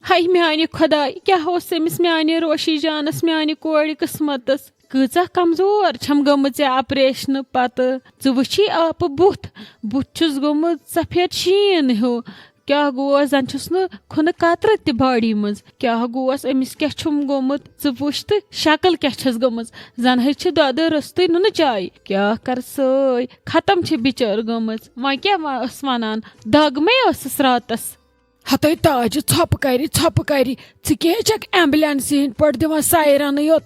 हाय میانہِ خۄداے کیٛاہ اوس أمِس میانہِ روشی جانس میانہِ کورِ قٕسمتس کۭژاہ کمزور چھم گٔمٕژ ژےٚ آپریشنہٕ پتہٕ ژٕ وٕچھی آپہٕ بُتھ چھُس گوٚمُت سفید شیٖن ہیوٗ کیٛاہ گوس زن چھُس نہٕ کھُنہٕ قطرٕ تہِ باڈی منٛز کیٛاہ گوس أمِس کیٛاہ چھُم گوٚمُت ژٕ وٕچھ تہٕ شکل کیٛاہ چھس گٔمٕژ زن حظ چھِ دۄدٕ رٔستٕے نُنہٕ چاے کیٛاہ کرسٲے ختم چھِ بِچٲر گٔمٕژ وۄنۍ کیٛاہ ٲس ونان دگ مے ٲسٕس راتس ہتٲے تاجہِ ژھۄپہٕ کرِ ژٕ کیٛاہ چھکھ ایمبولینسہِ ہٕنٛدۍ پٲٹھۍ دِوان سایرنٕے یوت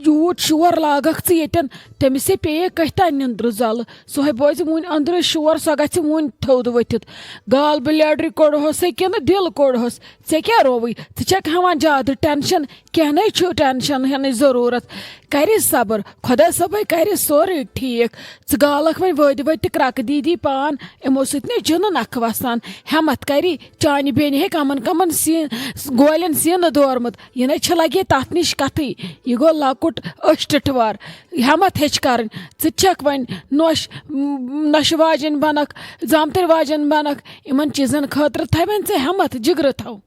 یوٗت شور لاگکھ ژٕ ییٚتٮ۪ن تٔمِس ہے پیٚیے کٔتھۍ تانۍ نِندرٕ زلہٕ سۄے بوزِ وُنۍ أنٛدرٕ شور سۄ گژھِ وُنۍ تھوٚد ؤتھِتھ گال بلیڈرِ کوٚڑہوسے کِنہٕ دِل کوٚڑہوس ژےٚ کیٛاہ رووٕے ژٕ چھکھ ہٮ۪وان زیادٕ ٹٮ۪نشن کینٛہہ نَے چھُ ٹٮ۪نشن ہٮ۪نٕچ ضروٗرت کَرِ صبر خۄدا صٲبے کَرِ سورُے ٹھیٖک ژٕ گالکھ وۄنۍ ؤدۍ کرٛکہٕ دیٖدی پان یِمو سۭتۍ نے چھُنہٕ نکھٕ وسان ہٮ۪متھ کَری چانہِ بیٚنہِ ہے کمن گولٮ۪ن سیٖنہٕ دورمُت یہِ نے چھِ لگے تتھ نِش کتھٕے یہِ گوٚو لۄکُٹ أچھ ٹِٹھوار ہٮ۪متھ ہیٚچھ کرٕنۍ ژٕ چھکھ وۄنۍ نۄشہِ واجٮ۪نۍ بنکھ زامتٕرۍ واجٮ۪نۍ بنکھ یِمن چیٖزن خٲطرٕ تھاو وۄنۍ ژٕ ہٮ۪متھ جگرٕ تھاو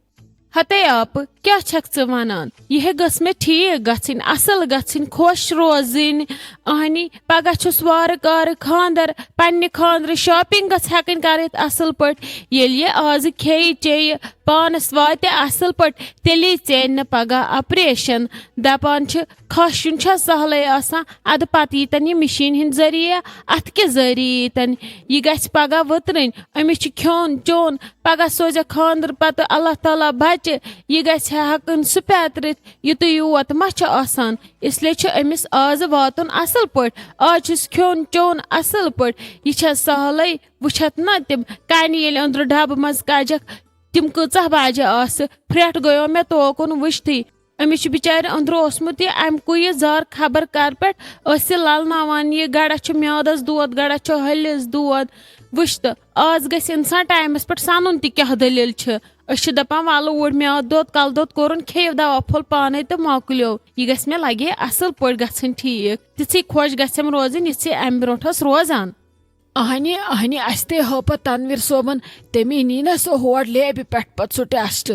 ہتے آپہٕ کیٛاہ چھکھ ژٕ ونان یہِ گٔژھ مےٚ ٹھیٖک گژھٕنۍ اصل گژھٕنۍ خۄش روزٕنۍ اہنی پگاہ چھُس وارٕ کارٕ خانٛدر پننہِ خانٛدرٕ شاپنگ گژھ ہٮ۪کٕنۍ کٔرِتھ اصل پٲٹھۍ ییٚلہِ یہِ آزٕ کھیٚیہِ چیٚیہِ پانس واتہِ اصل پٲٹھۍ تیٚلی ژینہِ نہٕ پگاہ آپریشن دپان چھِ کھاشُن چھا سہلٕے آسان ادٕ پتہٕ ییٖتن یہِ مِشیٖن ہٕنٛدۍ ذٔریعہٕ اتھ کہِ ذٔریعہٕ ییٖتن یہِ گژھِ پگاہ وٕترٕنۍ أمِس چھُ کھیوٚن چیوٚن پگاہ سوزٮ۪کھ خانٛدرٕ پتہٕ اللہ تعالیٰ بچہِ یہِ گژھِ ہٮ۪کٕنۍ سُپیترِتھ یُتُے یوت ما چھُ آسان اسلیے چھُ أمِس آزٕ واتُن اصل پٲٹھۍ آز چھُس کھیوٚن چیوٚن اصل پٲٹھۍ یہِ چھا سہلٕے وٕچھتھ نا تِم کنہِ ییٚلہِ أنٛدرٕ ڈبہٕ منٛز کجکھ تِم کۭژاہ بجہِ آسہٕ پھرٛٹھ گٔیو مےٚ توکُن وٕچھتھٕے أمِس چھُ بِچارِ أنٛدرٕ اوسمُت یہِ اَمہِ کُے زار خبر کر پٮ۪ٹھ ٲسۍ یہِ للناوان یہِ گڑا چھُ میادس دود گڑا چھُ ہلِس دود وٕچھ تہٕ آز گژھِ انسان ٹایمس پٮ۪ٹھ سنُن تہِ کیٛاہ دٔلیٖل چھِ أسۍ چھِ دپان ولہٕ اوٗرۍ میادٕ دود کلہٕ دود کوٚرُن کھیٚیِو دوا پھوٚل پانے تہٕ مۄکلیو یہِ گژھِ مےٚ لگے اصل پٲٹھۍ گژھٕنۍ ٹھیٖک تِژھٕے خۄش گژھٮ۪م روزٕنۍ یِژھ یہِ امہِ برونٛٹھ ٲس روزان اہنہِ اسہِ تے ہٲو پتہٕ تنویٖر صٲبن تٔمی نی نا سُہ ہور لیبہِ پٮ۪ٹھ پتہٕ سُہ ٹٮ۪سٹ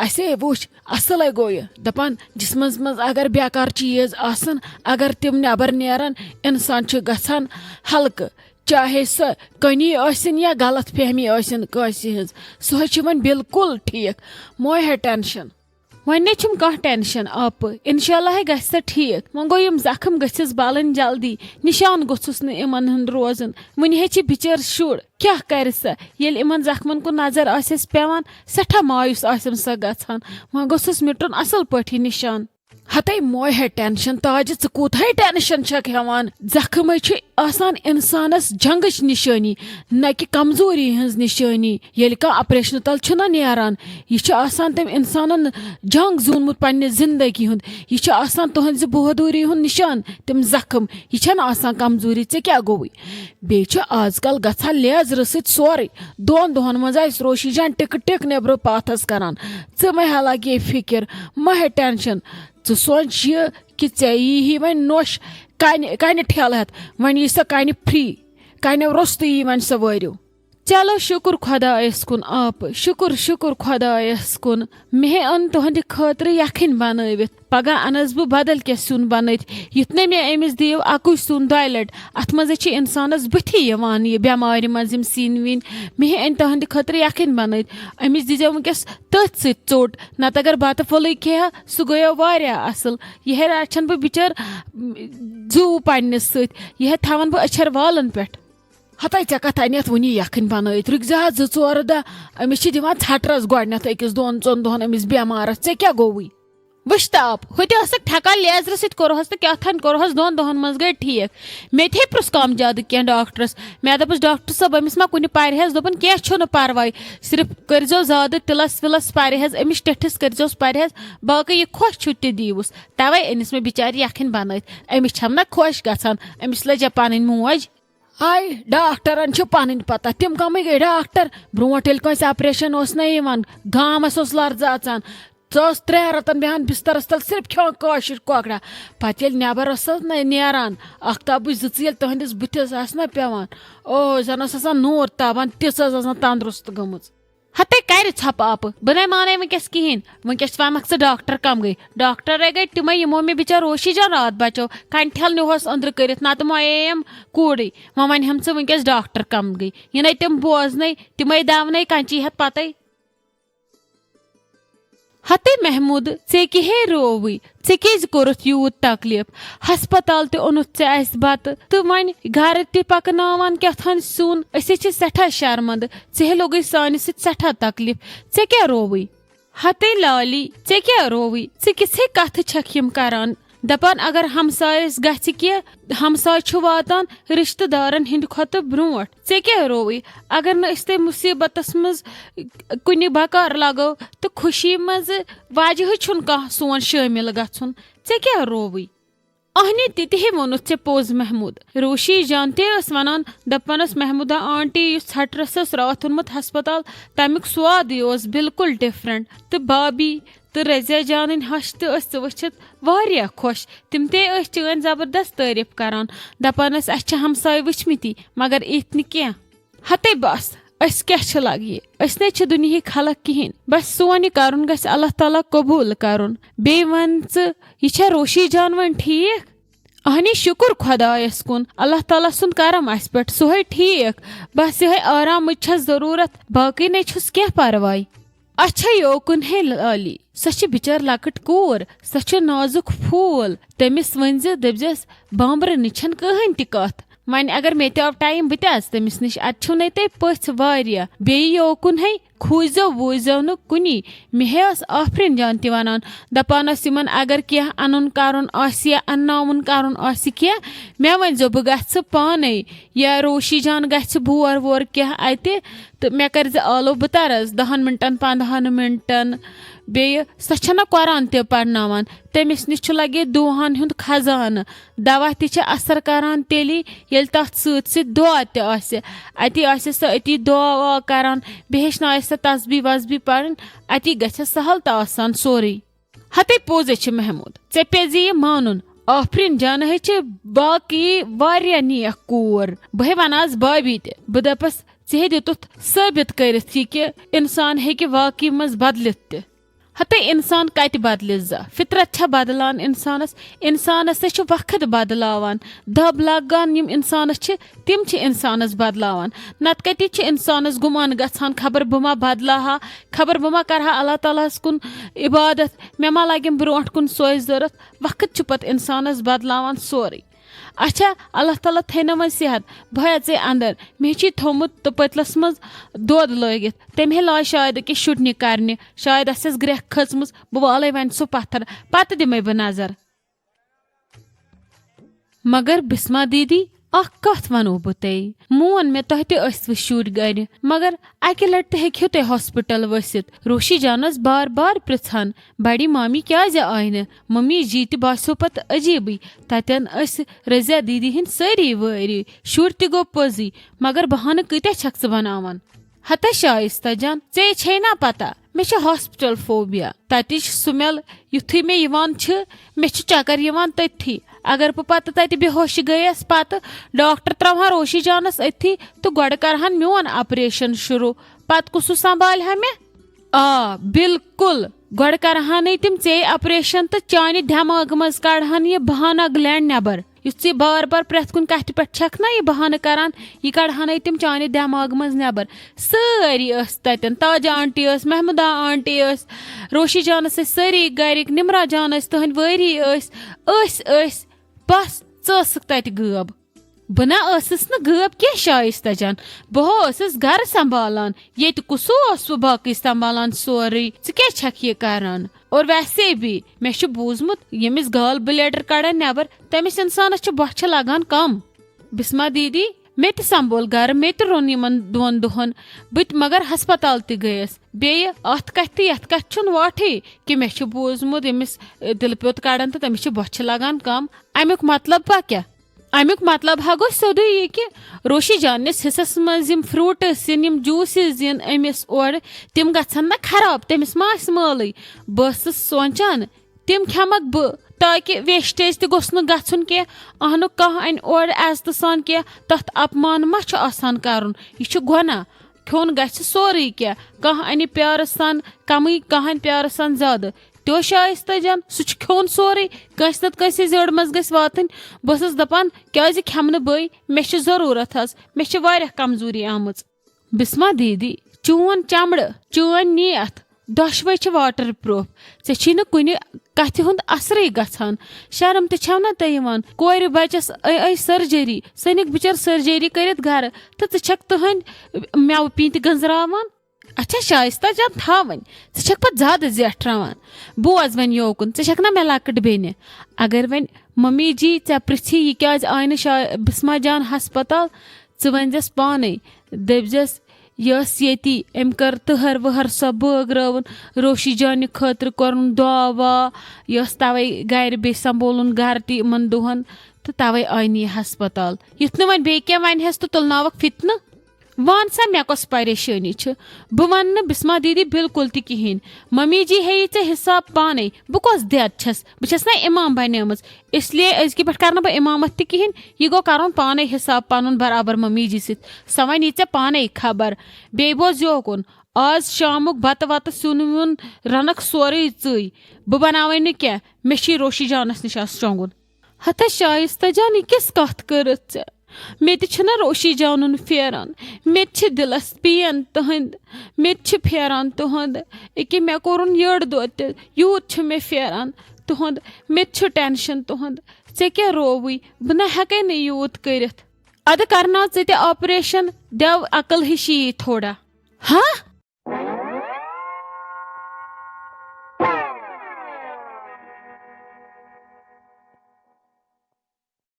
اسے وٕچھ اصلے گوٚو یہِ دپان جسمس منٛز اگر بیکار چیٖز آسن اگر تِم نٮ۪بر نیرن انسان چھُ گژھان ہلکہٕ چاہے سۄ کٔنی ٲسِن یا غلط فہمی ٲسِن کٲنٛسہِ ہٕنٛز سۄ چھِ وۄنۍ بالکُل ٹھیٖک موے ہے ٹٮ۪نشن وۄنۍ نے چھُم کانٛہہ ٹٮ۪نشن آپہٕ انشاء اللہ گژھِ سۄ ٹھیٖک وۄنۍ گوٚو یِم زخم گٔژھِس بلٕنۍ جلدی نِشان گوٚژھُس نہٕ یِمن ہُنٛد روزُن وُنہِ ہے چھِ بِچٲر شُر کیٛاہ کرِ سۄ ییٚلہِ یِمن زخمن کُن نظر آسٮ۪س پیوان سٮ۪ٹھاہ مایوٗس آسٮ۪م سۄ گژھان وۄنۍ گوٚژھُس مِٹُن اصل پٲٹھۍ یہِ نِشان ہتے موے ہے ٹٮ۪نشن تاجہِ ژٕ کوٗتاہ ٹٮ۪نشن چھکھ ہٮ۪وان زخم چھِ آسان انسانس جنگٕچ نِشٲنی نہ کہِ کمزوری ہٕنٛز نِشٲنی ییٚلہِ کانٛہہ آپریشنہٕ تل چھُنہ نیران یہِ چھُ آسان تٔمۍ انسانن جنگ زیوٗنمُت پننہِ زندگی ہُنٛد یہِ چھُ آسان تُہنزِ بہادوٗری ہُنٛد نِشان تِم زخم یہِ چھنہٕ آسان کمزوری ژےٚ کیٛاہ گوٚوُے بیٚیہِ چھُ آز کل گژھان لیزرٕ سۭتۍ سورُے 2 دۄہن منٛز آسہِ روشی جان ٹِکہٕ ٹِک نیبرٕ پاتھس کران ژٕ مہ ہا لگے فِکر مہ ہے ٹٮ۪نشن ژٕ سونٛچ یہِ کہِ ژےٚ یی وۄنۍ نۄش کنہِ ٹھیلہٕ ہٮ۪تھ وۄنۍ یی سۄ کنہِ فرٛی کنیو روٚستُے یی وۄنۍ سۄ وٲرِو چلو شُکر خۄدایس کُن آپہٕ شُکر خۄدایس کُن مےٚ أنۍ تُہنٛدِ خٲطرٕ یکھٕنۍ بنٲوِتھ پگاہ انس بہٕ بدل کینٛہہ سیُن بنٲیِتھ یُتھ نہٕ مےٚ أمِس دِیِو اکُے سیُن 2 لٹہِ اتھ منٛز چھِ انسانس بٕتھِ یِوان یہِ بٮ۪مارِ منٛز یِم سِنۍ وِنۍ مےٚ أنۍ تُہنٛدِ خٲطرٕ یکھٕنۍ بنٲیِتھ أمِس دیٖزیو وٕنکیٚس تٔتھۍ سۭتۍ ژوٚٹ نتہٕ اگر بتہٕ پھوٚلٕے کھیٚیہِ ہا سُہ گٔیو واریاہ اصل یِہے رچھن بہٕ بِچٲر زوٗ پننِس سۭتۍ یِہے تھاون بہٕ أچھر والن پٮ۪ٹھ ہتے ژےٚ کتھ انیتھ وُنی یکھٕنۍ بنٲیِتھ رُکۍ زِ 2-4 دۄہ أمِس چھِ دِوان ژھٹرس گۄڈنٮ۪تھ 1-2-3 دۄہن أمِس بٮ۪مارس ژےٚ کیٛاہ گوٚوُے وٕچھ تہٕ آپ ہُتہِ ٲسکھ ٹھیکان لیزرٕ سۭتۍ کوٚرہوس تہٕ کیٛاہ تھانۍ کوٚرہوس 2 دۄہن منٛز گٔے ٹھیٖک مےٚ تہِ ہے پرُژھ کم زیادٕ کینٛہہ ڈاکٹرس مےٚ دوٚپُس ڈاکٹر صٲب أمِس ما کُنہِ پرہیز دوٚپُن کینٛہہ چھُنہٕ پرواے صرف کٔرزیٚو زیادٕ تِلس وِلس پرہیز أمِس ٹٮ۪ٹھِس کٔرزیٚوس پرہیز باقٕے یہِ خۄش چھُ تہِ دیٖوُس توے أنِس مےٚ بِچارِ یکھٕنۍ بنٲیِتھ أمِس چھم نا خۄش گژھان أمِس لٔجا پنٕنۍ موج آے ڈاکٹرن چھِ پنٕنۍ پتہ تِم کمٕے گٔے ڈاکٹر برونٛٹھ ییٚلہِ کٲنٛسہِ آپریشن اوس نہ یِوان گامس اوس لرزٕ اژان ژٕ ٲس 3 رٮ۪تن بیٚہوان بسترس تل صرف کھٮ۪وان کٲشِر کۄکرا پتہٕ ییٚلہِ نٮ۪بر ٲسس نہ نیران اختابٕچ زٕژٕ ییٚلہِ تُہنٛدِس بٕتھِس آسہٕ نہ پیوان زن ٲس آسان نوٗر تابان تِژھ ٲس آسان تندرست گٔمٕژ हते कर छप आप बह माने वनकस कहें वनकस वमक स डॉक्टर कम गई डॉक्टर गई तमें यमो मे बिचार रोशी जान रात बचो कंठल निहोस अंदर कर नत मोम कूड़े वन हम स वनकस डॉक्टर कम गई ये तम बोजन तमें दवन कंची हत पत हते महमूद ऐ कहे रोवी ऐ कज कोरुत यूत तकलीफ हस्पताल ओनुत ऐ बत तो वन घर पकनावान क्या सून सठा शर्मंद ऐ लोग सान सठा तकलीफ ऐ क्या रोवी हते लाली ऐ क्या रोवी ऐ किसे कथ छक करान दपान अगर हमसायस गछ कह हमसाय वातान रिश्तेदारन हिंद खत ब्रोट ऐ क्या रोवी अगर न मुसीबतस मज कुन बकार लगो तो खुशी मज वजह कह सोन शामिल गन ऐ क्या रोवी अहने तिहे वोनुत पोज महमूद रोशी जान वन दपानस महमूदा आंटी छटरस रात ओनमुत हस्पताल तमिक स्वाद बिल्कुल डिफरेंट तो भाभी तो रजिया जान हश तो वचित वारिया खुश तिम चन जबरदस्त तारीफ करान दपान अस हमसाय वचमती मगर इत न क्या हते बस अस क्या लगे अस ने दुनिया खलक कहें बस सोन यह कर अल्लाह ताला कबूल कर बे वन यह रोशी जान वन ठीक अहनी शुक्र खुदायस कुन अल्लाह ताला सुन करम अस पे सो ठीक बस यह आराम जरूरत बाकी ने क्या परवाय अच्छा योकुन है लाली सच बिचार लकट कोर सच नाजुक फूल तमिस वन दपजस बाम्बर निछन कहन ति कथ वन अगर मे आव टाइम बह तमिस निश अच्छो न ते पथ वारिया बे योकुन है खूजो वूजो न कुनी मे आफरीन जान ति वनान दपान अगर क्या अन कर अन्नावन कर क्या मे वो बह ग पाने या रोशी जान ग बोर वोर क्या अत तो मे कर आलो बह तरस 10 मिनटन 15 मिनटन बे सना कुरान ते पढ़नावान तमिस निश लगे दुआन हुंद खजान दवा ति असर करान तेली येल तथ सत दुआ ते अति दुआ वा करान बे हेचना तस्बी वस्बी पढ़न अति गछ सहल तो आसान सोरे हते पोजे महमूद ऐ पे मानुन आफरीन जान है बाकी वारिया नियख कोर बह वन आज भाभी ते बह दपस ऐ दितुत साबित कर इंसान हेकि वाकई मज बदलित ते हते इंसान कत बदल फितरत बदलान इंसानस से वक्त बदलावान दब लगान यम इंसानस तिम इंसानस बदलावान नत कति इंसानस गुमान गछान खबर बमा बदला खबर बमा करहा अल्लाह तालास कुन इबादत मे मा लगे ब्रोट कुन सोय जरूरत वक्त पत इंसानस बदलावान सोरे अच्छा अल्लाह ताला थैन वह सेहत भया ऐ अंदर मे थोमुत तो पतलस मज दोद लगित तमें लाय शायद कि शुटनी करने शायद अस ग्रेख खचम बह वाल वन सो पत्थर पत दिमे बह नजर मगर बिस्मा दीदी कथ वनो बह मोन मे तह तस्व शुर गर मगर अकि लट हेक्यो तुम हॉस्पिटल वसित रोशी जानस बार बार पृछान बड़ी मामी क्या आय न मम्मी जी तसो पत अजीबी ततन रजिया दीदी हिंद सारी वारी शुर गो पजी मगर बहान कत्या छक बनावान हता शाइस्ता जान ऐ छे ना पता मे हॉस्पिटल फोबिया ततिच स्मेल युथी मे मे चक्कर तथी अगर बह पत तत बेहोश गयस पत डॉक्टर त्रवा रोशी जानस अथी तो गड करहन मोन ऑपरेशन शुरू पत कुसु संभाल मे बिल्कुल गड करहन तिम ऐ ऑपरेशन तो चान दिमाग मज कड़हन यह बहाना ग्लैंड नबर युथ बार बार प्रेथ कुन कथ पे छक ना यह बहाना करान यह कड़हन तिम चान दिमाग मज नबर सारी ततन ताजा आंटी महमूदा आंटी रोशी जानस सारी गरिक निमरा जान तहद वारी बस क तत गब बह ना न गब क्या शाइस्ता जान बह घर संभालान ये कुसो बाकी संभालान सोरे क्या छक ये करान और वैसे भी मे बूजमुत यमिस गाल ब्लेडर कड़न नबर तमिस इंसानस बह लगान कम बिस्मा दीदी मे संभोल घर मे रोन इन 2 दुहन बत मगर हस्पताल गयस बे अत कथ यथ कथ वाठे कि मे बूजमुत यमिस दिल पोत कड़न तो तमिस बह लगान कम अमुक मतलब पा क्या अमुक मतलब हा गो सोदे ये कि रोशी जानस हिस्सस मज फ्रूटस जूसेस अमिस और तिम गन ना खराब तमिस मा माल बह सोचान तिम खमक बह ताकि वेस्टेज तोस गन कह अहनुक कह अन और एजत सान कह तथ अपमान मा आसान कर यह गुनाह کھیوٚن گژھِ سورُے کینٛہہ کانٛہہ اَنہِ پیارٕ سان کمٕے کانٛہہ اَنہِ پیارٕ سان زیادٕ تہِ شایستہ جان سُہ چھُ کھیوٚن سورُے کٲنٛسہِ نتہٕ کٲنٛسہِ زیٖڈ منٛز گژھِ واتٕنۍ بہٕ ٲسٕس دپان کیازِ کھٮ۪مہٕ نہٕ بٕے مےٚ چھِ ضروٗرت حظ مےٚ چھِ واریاہ کمزوٗری آمٕژ بسما دیٖدی چون چمڑٕ چٲنۍ نیت دۄشوے چھِ واٹر پروٗف ژےٚ چھی نہٕ کُنہِ کتھِ ہُنٛد اثرٕے گژھان شرم تہِ چھو نا تۄہہِ یِوان کورِ بچس سرجری سٔنِکھ بِچٲر سرجری کٔرِتھ گرٕ تہٕ ژٕ چھکھ تٕہنٛدۍ مٮ۪وٕ پیٖنتہِ گنٛزراوان اچھا شایستہ جان تھاو وۄنۍ ژٕ چھکھ پتہٕ زیادٕ زیٹھراوان بوز وۄنۍ یوکُن ژٕ چھکھ نا مےٚ لۄکٕٹ بیٚنہِ اگر وۄنۍ ممی جی ژےٚ پرژھی یہِ کیازِ آیہِ نہٕ بسما جان ہسپتال ژٕ ؤنزٮ۪س پانے دٔپزٮ۪س یہِ ٲس ییٚتی أمۍ کٔر تٕہر وٕہر سۄ بٲگرٲوٕن روشی جانہِ خٲطرٕ کوٚرُن دعا وا یہِ ٲس توے گرِ بیٚیہِ سمبولُن گرٕ تہِ یِمن دۄہن تہٕ توے آیہِ نہٕ یہِ ہسپتال یُتھ نہٕ وۄنۍ بیٚیہِ کینٛہہ ونہس تہٕ تُلناوکھ فِتنہٕ وَن سا مےٚ کۄس پریشٲنی چھِ بہٕ ونہٕ نہٕ بسما دیٖدی بالکُل تہِ کِہینۍ ممی جی ہیٚیی ژےٚ حساب پانے بہٕ کۄس دٮ۪د چھس بہٕ چھس نا امام بنیمٕژ اسلیے أزکہِ پٮ۪ٹھ کرٕ نہٕ بہٕ امامت تہِ کِہینۍ یہِ گوٚو کرُن پانے حساب پنُن برابر ممی جی سۭتۍ سۄ وۄنۍ یی ژےٚ پانے خبر بیٚیہِ بوز یوکُن آز شامُک بتہٕ وتہٕ سیُن ویُن رنکھ سورُے ژٕے بہٕ بناوے نہٕ کینٛہہ مےٚ چھی روشی جانس نِش آز شۄنٛگُن ہتا شایستہ جان یہِ کِژھ کتھ کٔرٕتھ ژےٚ مےٚ تہِ چھُنہ روشی جانُن پھیران مےٚ تہِ چھِ دِلس پین تٕہنٛدۍ مےٚ تہِ چھِ پھیران تُہنٛد أکیاہ مےٚ کوٚرُن یٔڈ دۄد تہِ یوٗت چھُ مےٚ پھیران تُہنٛد مےٚ تہِ چھُ ٹٮ۪نشن تُہنٛد ژےٚ کیٛاہ رووٕے بہٕ نہ ہٮ۪کے نہٕ یوٗت کٔرِتھ ادٕ کرناو ژٕ تہِ آپریشن دٮ۪و عقل ہِش یی تھوڑا ہاں